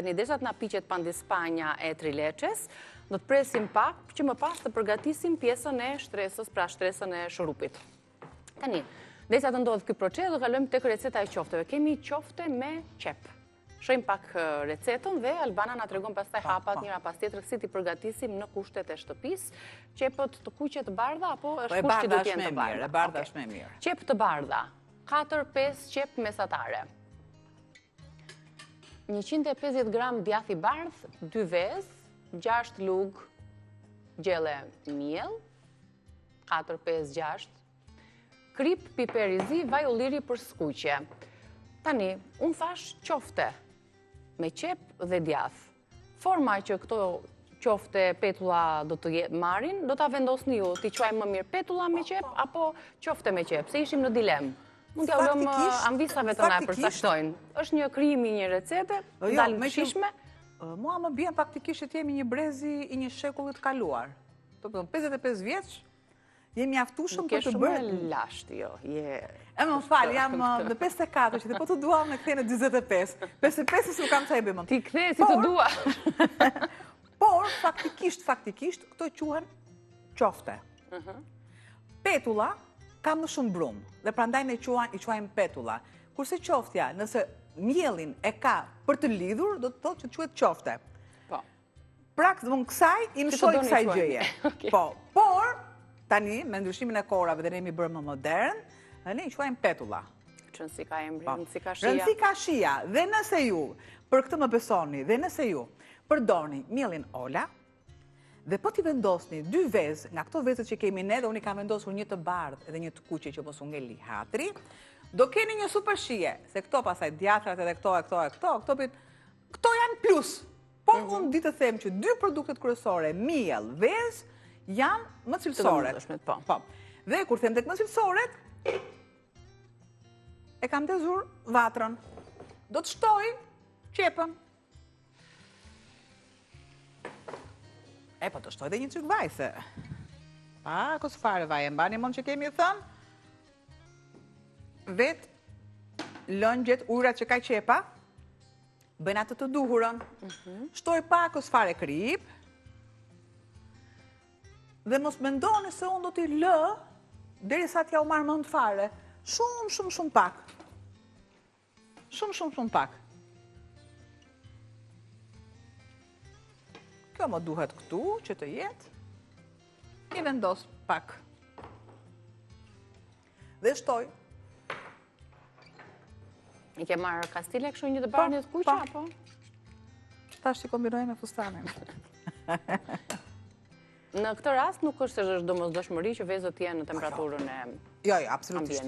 tani desha të na piqet pandispanja e trileçes, do të presim pak që më pas të përgatisim pjesën e shtresës, pra shtresën e shurupit. Tani, derisa të ndodh ky proces, do kalojmë tek receta e qofteve. Kemi qofte me qep. Shojmë pak recetën dhe Albana na tregon pastaj hapat njëra pas tjetrës si t'i përgatisim në kushtet e shtëpisë. Qepët të kuqe të bardha apo është kusht që do të jenë të bardha? E bardha është më mirë. Qep të bardha. 4-5 qep mesatare. 150 gram djath i bardh, 2 vezë, 6 lug gjelle miell, 4, 5, 6, krip, piper i zi, vaj ulliri për skuqje. Tani, unë thash qofte me qep dhe djath. Forma që këto qofte petulla do të marrin, do ta vendosni ju, t'i quajmë më mirë petulla me qep apo qofte me qep, se ishim në dilemë. Mund t'ja ulëm anvisave të na e përcaktojnë. Është një krijim i një recete, dalë të shishme. Mua më bjen faktikisht që jemi një brezi i një shekullit kaluar. 55 vjeç, jemi aftushëm për të bërë... Nuk e shumë e lashtë, jo. E më falë, jam në 54, që të po të duam në këthej në 25. 55 s'u kam të e bëmën. Ti këthej si të dua. Por, faktikisht, këto quhen qofte. Petulla ka më shumë brumë, dhe prandaj ne i quajmë petulla. Kurse qoftja, nëse mielin e ka për të lidhur, do të thotë që të quhet qofte. Praktë dhe më kësaj, i mësoj kësaj gjëje. Por, tani, me ndryshimin e korave dhe ne jemi bërë më modern, ne i quajmë petulla. Rëndësi ka emri, rëndësi ka shia. Rëndësi ka shia, dhe nëse ju, për këtë më besoni, dhe nëse ju, përdorni mielin ola, dhe po t'i vendosni 2 vezë, nga këto vezët që kemi ne, dhe unë i kam vendosur një të bardhë edhe një të kuqe që mos u ngeli hatri, do keni një super shije, se këto pasaj djatrat edhe këto janë plus. Por unë ditë të them që 2 produktet kryesore, miell, vezë, janë më cilësore. Dhe kur them tek më cilësoret, e kam dezur vatrën. Do të shtoj qepën. E po të shtoj dhe një cyk vaj, se... kësë fare vaj, e mbani mund që kemi thënë, vetë lëngjet, ujrat që ka qepa, bëjnë atë të duhurën. Shtoj kësë fare krip, dhe mos mendoni se unë do t'i lë, derisa t'ja u marrë mend fare. Shumë pak. Shumë pak. Kjo më duhet këtu, që të jetë, i vendos pak. Dhe shtoj. I ke marrë kastile kështu një të bardhë një të kuqe, apo? Tash i kombinoj me fustanin. Në këtë rast nuk është se është domosdoshmëri që vezët jenë në temperaturën e ambientit. Jo, absolutisht.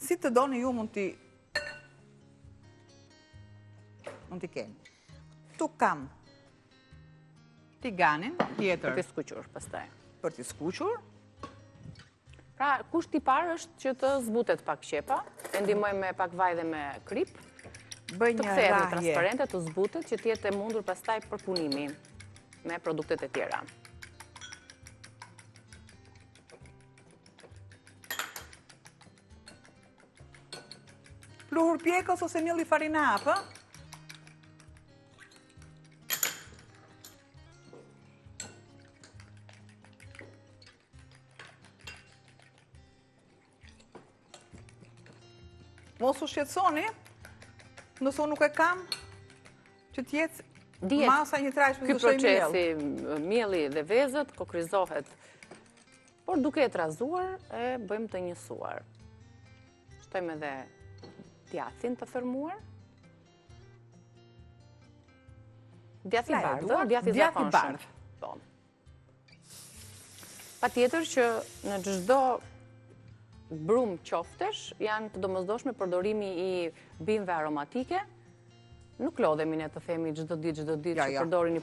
Si të doni ju mund t'i keni. Tu kam tiganin tjetër. Për t'i skuqur, pastaj. Për t'i skuqur. Pra, kushti i parë është që të zbutet pak qepa, e ndihmoj me pak vaj dhe me krip, bëj një rahje. Të kthehet transparente, të zbutet, që t'jetë e mundur pastaj përpunimi me produktet e tjera. Pluhur pjekës ose mielli farina apë. Mos u shqetësoni, nëse unë nuk e kam, që t'jetë masa një trajshme të shoj miell. Ky procesi, mielli dhe vezët, kokrizohet, por duke e trazuar, e bëjmë të njësuar. Shtojmë edhe djathin të fermuar. Djathi bardhë, djathi zakonshëm. Patjetër që në çdo brumë qoftesh, janë të domosdoshme përdorimi i bimëve aromatike. Nuk lodhemi ne të themi çdo ditë që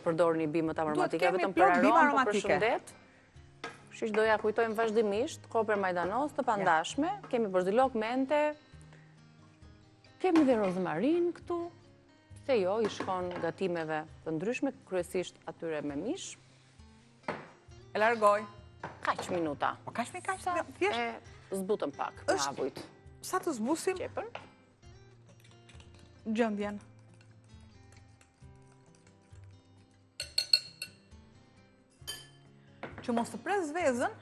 përdorni bimët aromatike, vetëm për aromë, për shëndet. Kështu që doja kujtojmë vazhdimisht, koper majdanos të pandashme, kemi borzilok, mente, kemi dhe rozmarin këtu, se jo, i shkon gatimeve të ndryshme, kryesisht atyre me mish. E largoj. Kaq minuta. Po kaq thjesht? Zbutëm pak me avujt. Sa të zbusim? Qepën. Gjëndjen. që mos të pres vezën,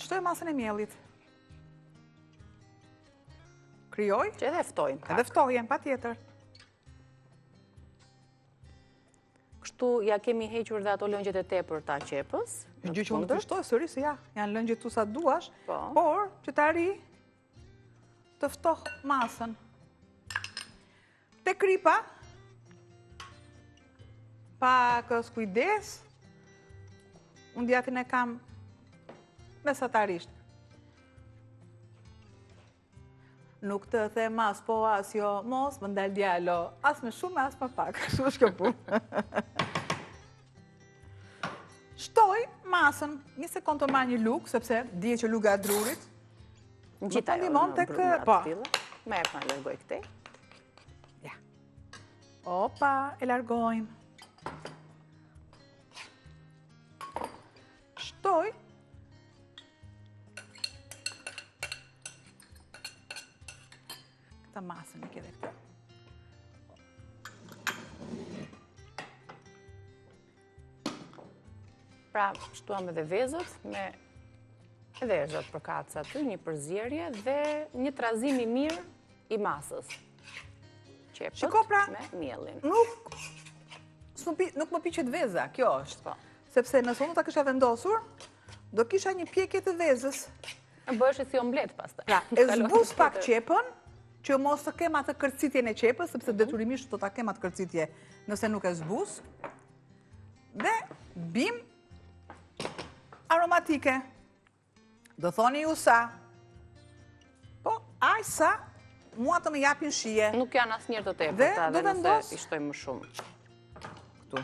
shtoj masën e miellit. Krijoj. Që edhe ftojnë. Edhe ftojen, patjetër. Kështu ja kemi hequr dhe ato lëngjet e tepërta qepës. Gjë që unë të shtoj sërish, ja, janë lëngjet tu sa duash, Po. por që të arri të ftoh masën. Te kripa, pak kujdes, unë djatin e kam mesatarisht. Nuk të them as po as jo, mos më ndal djalo, as më shumë, as më pak, kështu është kjo punë. Shtoj masën, një sekond të marrë një lugë, sepse dije që luga e drurit. Në gjitha jo, në brumrat po. tilla. Me e pa lërgoj këtej. Ja. Opa, e largojmë. Shtoj. Këta masën e kjede këta. Pra, shtuam edhe vezët me edhe zot përkatës aty, një përzierje dhe një trazim i mirë i masës. Shiko pra, me mielin. Nuk më piqet veza, kjo është. Po. Sepse nëse unë ta kisha vendosur, do kisha një pjekje të vezës. Bëhesh si omlet pastaj. Pra, e zbus pak qepën, që mos të kem atë kërcitjen e qepës, sepse detyrimisht do ta kem atë kërcitje nëse nuk e zbus. Dhe bim aromatike. Do thoni ju sa. Po, aq sa mua të më japin shije. Nuk janë asnjëherë të tepërta Dhe dhe nëse i shtojmë më shumë. Këtu.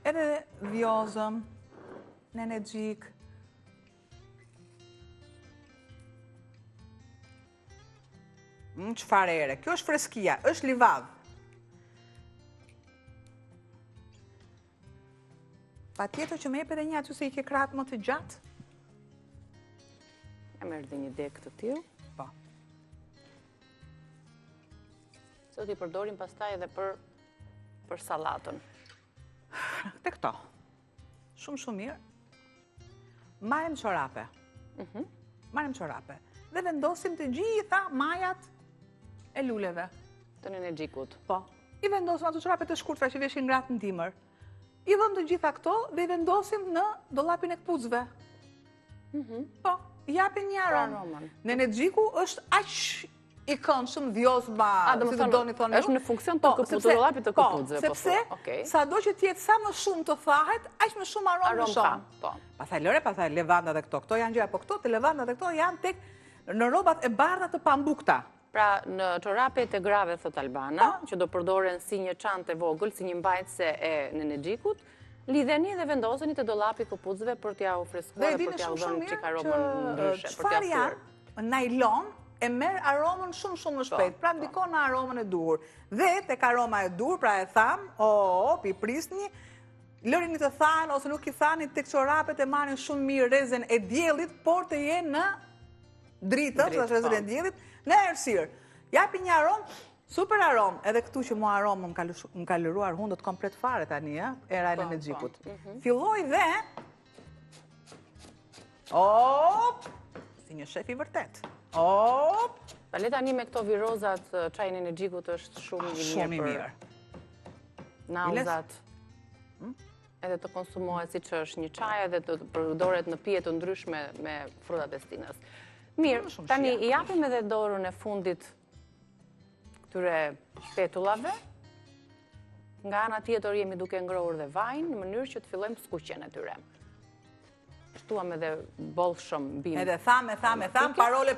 Edhe vjozëm, nenexhik. Çfarë ere? Kjo është freskia, është livadh. Patjetër që më jep edhe një aty se i ke kratë më të gjatë. E merr dhe një dek të tillë. Po. Sot i përdorim pastaj edhe për sallatën. Te këto. Shumë mirë. Marrim çorape. Marrim çorape. Dhe vendosim të gjitha majat e luleve. Të energjikut. Po. I vendosim ato çorape të shkurtra që veshin gratë në dimër. I vëm të gjitha këto dhe i vendosim në dollapin e kputzëve. Po, japin një aromë. Nenexhiku është aq i këndshëm vjozma, si të doni thonë ju. Është në funksion të dollapit të kputzëve. Sepse sado që t'jetë sa më shumë të thahet, aq më shumë aromë më shumë. Pastaj levandat e këto. Këto janë gjëra, po këto të levandat e këto janë tek në rrobat e bardha të pambukta. Pra, në çorapet e grave, thot Albana, që do përdoren si një çantë e vogël, si një mbajtëse e nenexhikut, lidheni dhe vendoseni të dollapi kputzëve për t'ja u freskuar, për t'ja u dhënë çik aromën ndryshe, për t'ja thyrë. Nailon e merr aromën shumë më shpejt, pra ndikon në aromën e dur. Dhe tek aroma e dur, pra e tham, pi prisni, lërini të thanë ose nuk i thani tek çorapet e marrin shumë mirë rrezën e diellit, por të jenë në dritën, rrezën e diellit, në errësirë. Japi një aromë, super aromë, edhe këtu që mua aromën më ka lëruar hundët komplet fare tani, era e nenexhikut. Filloj dhe si një shef i vërtet. Pa le tani me këto virozat, çaji i energjikut është shumë i mirë për nauzat. Edhe të konsumohet siç është një çaj, edhe të përdoret në pije të ndryshme me fruta pestinës. Mirë, tani i japim edhe dorën e fundit këtyre petullave. Nga ana tjetër jemi duke ngrohur dhe vajin në mënyrë që të fillojmë skuqjen e tyre. Shtuam edhe bollshëm bim. Edhe tham, parole.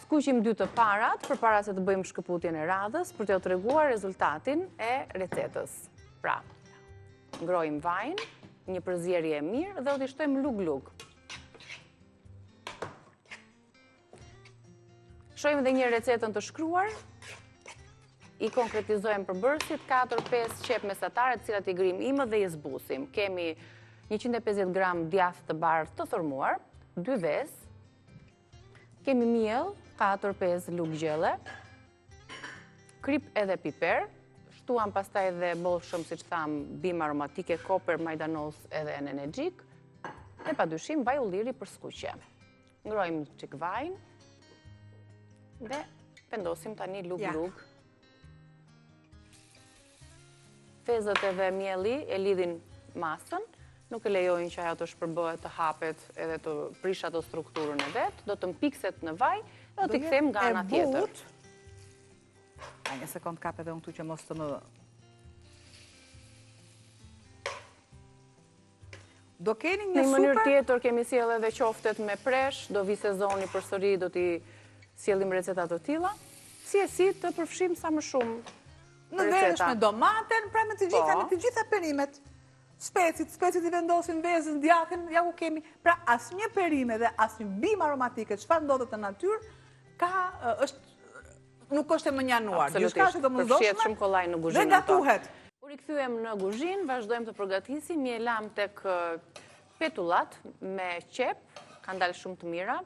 Skuqim 2 të parat përpara se të bëjmë shkëputjen e radhës për t'ju treguar rezultatin e recetës. Pra, ngrojmë vajin, një përzierje e mirë dhe u t'i shtojmë lug-lug. Shohim dhe një recetën të shkruar, i konkretizojmë përbërësit, 4-5 qep mesatare, të cilat i grim imë dhe i zbusim. Kemi 150 gram djathë të bardhë të thërmuar, 2 vezë, kemi miell, 4-5 lugë gjelle, krip edhe piper, shtuam pastaj dhe bollshëm, siç tham, bim aromatike, koper, majdanos edhe energjik, dhe padyshim vaj ulliri për skuqje. Ngrojmë çik vajin dhe vendosim tani lug-lug. Fezët edhe mielli e lidhin masën, nuk e lejojnë që ajo të shpërbëhet, të hapet edhe të prish ato strukturën e vet, do të mpikset në vaj dhe do t'i kthem nga ana tjetër. A një sekund kap edhe unë këtu që mos të më... Do keni një super... Në mënyrë tjetër kemi sjellë edhe qoftet me presh, do vi sezoni përsëri, do t'i sjellim receta të tilla. Si e si të përfshim sa më shumë në verësh me domaten, pra me të gjitha perimet. Specit i vendosin vezën, djathin, ja ku kemi. Pra asnjë perime dhe asnjë bim aromatike, çfarë ndodhet në natyrë, nuk është e mënjanuar. Absolutisht, përfshihet shumë kollaj në kuzhinë. Dhe gatuhet. Kur i kthyem në kuzhinë, vazhdojmë të përgatisim. Mi e lam tek petullat me qep, kanë dalë shumë të mira,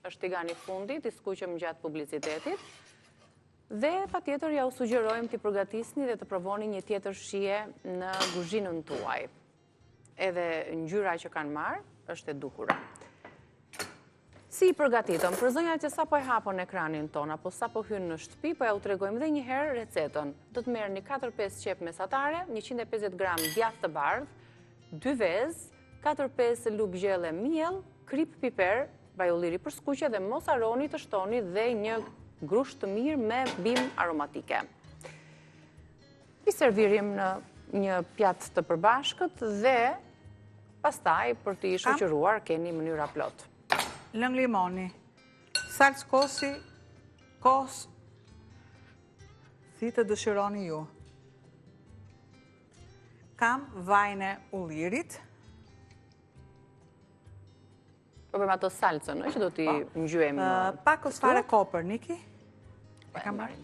është tigani fundit, i skuqëm gjatë publicitetit. Dhe patjetër ja u sugjerojmë t'i përgatisni dhe të provoni një tjetër shije në kuzhinën tuaj. Edhe ngjyra që kanë marrë është e duhur. Si i përgatitëm? Për zonjat që sapo e hapon ekranin ton, apo sapo hynë në shtëpi, po ja u tregojmë dhe një herë recetën. Do të merrni 4-5 qep mesatare, 150 gram djath të bardh, 2 vezë, 4-5 lugë gjelle miell, krip piper, vaj ulliri për skuqje dhe mos harroni të shtoni dhe një grusht të mirë me bim aromatike. I servirim në një pjatë të përbashkët dhe pastaj për t'i shoqëruar keni mënyra plot. Lëng limoni, salcë kosi, kos, si të dëshironi ju. Kam vajin e ullirit. Për ato salcën, që do t'i ngjyejmë pak fare koper, Niki. E kam marrë.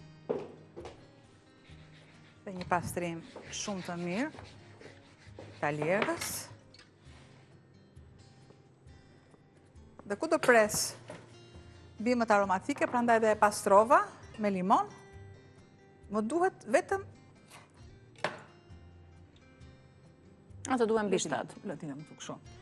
Dhe një pastrim shumë të mirë. Talierës. Dhe ku do pres bimët aromatike, prandaj dhe e pastrova me limon. Më duhet vetëm... Ato duhen bishtat. Latina më tuk shumë.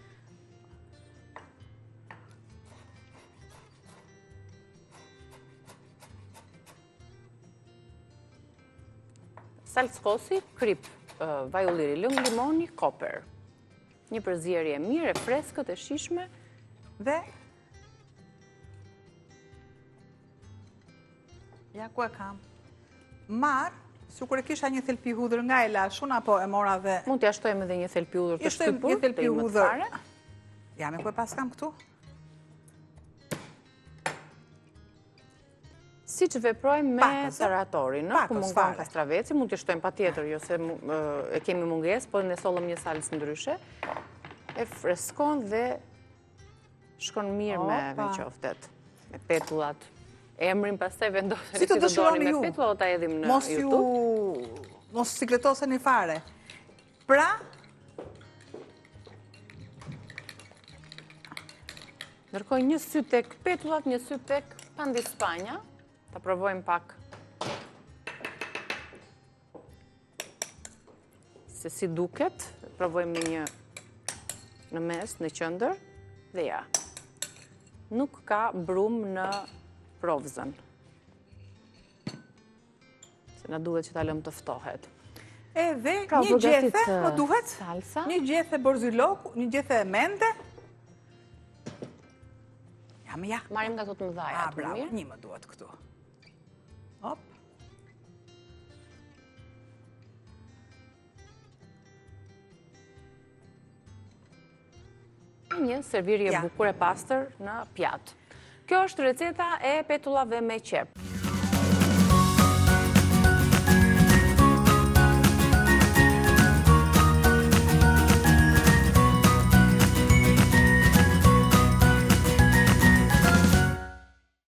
Salcë kosi, krip, vaj ulliri, lëng limoni, koper. Një përzierje mirë, e freskët, e shishme. Dhe... Ja ku e kam. Marë, sikur e kisha një thelpi hudhër nga e lashun, apo e mora dhe... Mund t'ja shtojmë edhe një thelpi hudhër të shtypur, të imët fare. Ja, me ku e pas kam këtu. Si që veprojmë me taratorin, ku mungon kastraveci, mund t'i shtojmë pa tjetër, jo se e kemi munges, po ne sollëm një salcë ndryshe, e freskon dhe shkon mirë me qoftet, me petullat. Emrin pastaj vendoseni si të doni me petulla, o ta edhim në YouTube. Mos sikletoseni fare. Pra, ndërkohë një sy tek petullat, një sy tek pandispanja. Ta provojmë pak se si duket. Provojmë një në mes, në qendër, dhe ja. Nuk ka brum në provzën. Se na duhet që ta lëmë të ftohet. Edhe një gjethe, më duhet, një gjethe borziloku, një gjethe mende. Ja. Marim nga të të mëdhaja. Bravo, një më duhet këtu. Hop. Një servirje bukur e pastër në pjatë. Kjo është receta e petullave me qep.